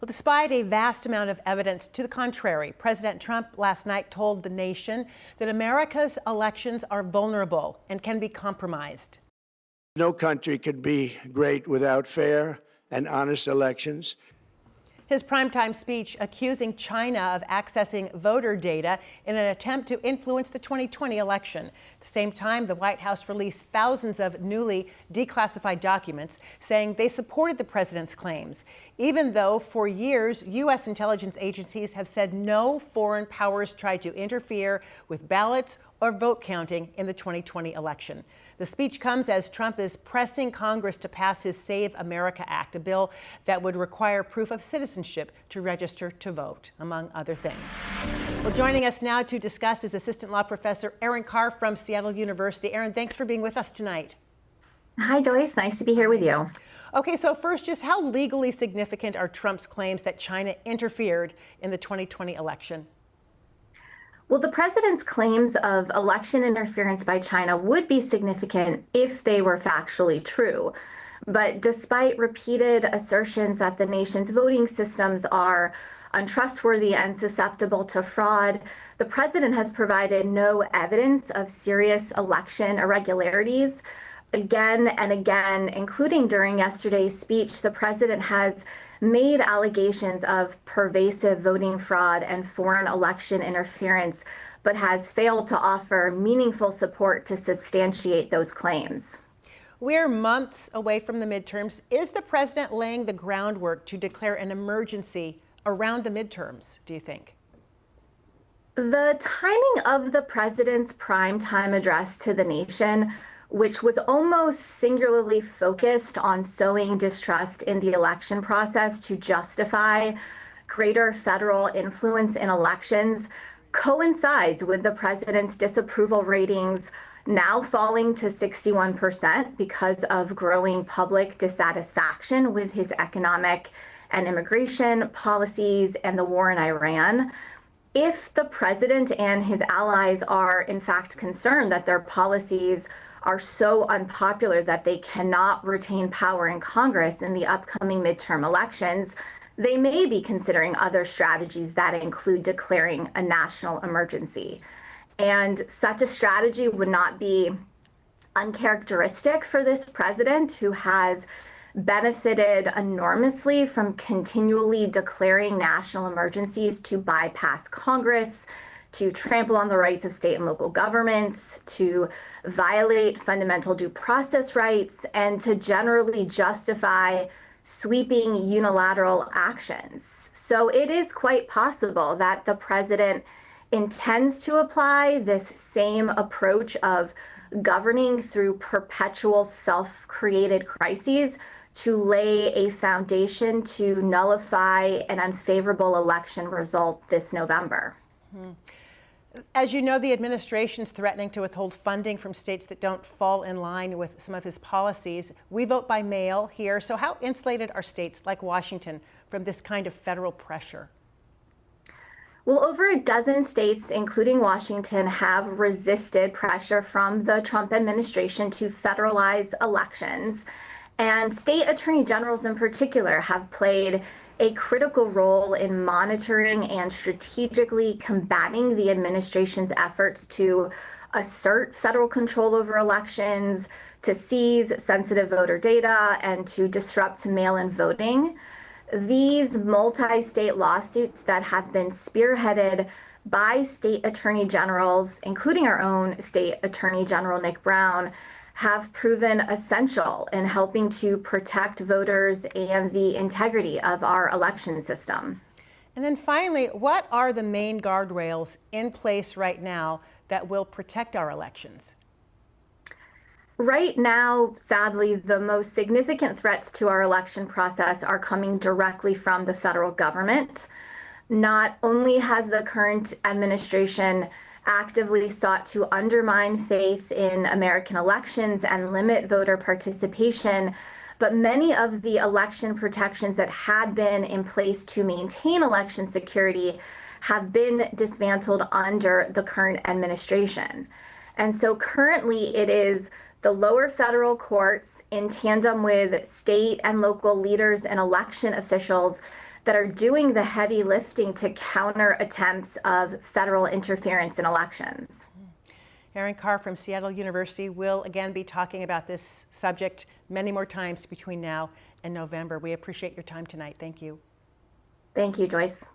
Well, despite a vast amount of evidence to the contrary, President Trump last night told the nation that America's elections are vulnerable and can be compromised. No country can be great without fair and honest elections. His primetime speech accusing China of accessing voter data in an attempt to influence the 2020 election. At the same time, the White House released thousands of newly declassified documents saying they supported the president's claims, even though for years U.S. intelligence agencies have said no foreign powers tried to interfere with ballots or vote counting in the 2020 election. The speech comes as Trump is pressing Congress to pass his Save America Act, a bill that would require proof of citizenship to register to vote, among other things. Well, joining us now to discuss is Assistant Law Professor Erin Carr from Seattle University. Erin, thanks for being with us tonight. Hi, Joyce. Nice to be here with you. Okay, so first, just how legally significant are Trump's claims that China interfered in the 2020 election? Well, the president's claims of election interference by China would be significant if they were factually true. But despite repeated assertions that the nation's voting systems are untrustworthy and susceptible to fraud, the president has provided no evidence of serious election irregularities. Again and again, including during yesterday's speech, the president has made allegations of pervasive voting fraud and foreign election interference, but has failed to offer meaningful support to substantiate those claims. We're months away from the midterms. Is the president laying the groundwork to declare an emergency around the midterms, do you think? The timing of the president's primetime address to the nation, which was almost singularly focused on sowing distrust in the election process to justify greater federal influence in elections, coincides with the president's disapproval ratings now falling to 61% because of growing public dissatisfaction with his economic and immigration policies and the war in Iran. If the president and his allies are in fact concerned that their policies are so unpopular that they cannot retain power in Congress in the upcoming midterm elections, they may be considering other strategies that include declaring a national emergency. And such a strategy would not be uncharacteristic for this president, who has benefited enormously from continually declaring national emergencies to bypass Congress, to trample on the rights of state and local governments, to violate fundamental due process rights, and to generally justify sweeping unilateral actions. So it is quite possible that the president intends to apply this same approach of governing through perpetual self-created crises to lay a foundation to nullify an unfavorable election result this November. Mm-hmm. As you know, the administration's threatening to withhold funding from states that don't fall in line with some of his policies. We vote by mail here. So how insulated are states like Washington from this kind of federal pressure? Well, over a dozen states, including Washington, have resisted pressure from the Trump administration to federalize elections. And state attorney generals in particular have played a critical role in monitoring and strategically combating the administration's efforts to assert federal control over elections, to seize sensitive voter data, and to disrupt mail-in voting. These multi-state lawsuits that have been spearheaded by state attorney generals, including our own state attorney general, Nick Brown, have proven essential in helping to protect voters and the integrity of our election system. And then finally, what are the main guardrails in place right now that will protect our elections? Right now, sadly, the most significant threats to our election process are coming directly from the federal government. Not only has the current administration actively sought to undermine faith in American elections and limit voter participation, but many of the election protections that had been in place to maintain election security have been dismantled under the current administration. And so currently it is the lower federal courts, in tandem with state and local leaders and election officials that are doing the heavy lifting to counter attempts of federal interference in elections. Erin Carr from Seattle University will again be talking about this subject many more times between now and November. We appreciate your time tonight. Thank you. Thank you, Joyce.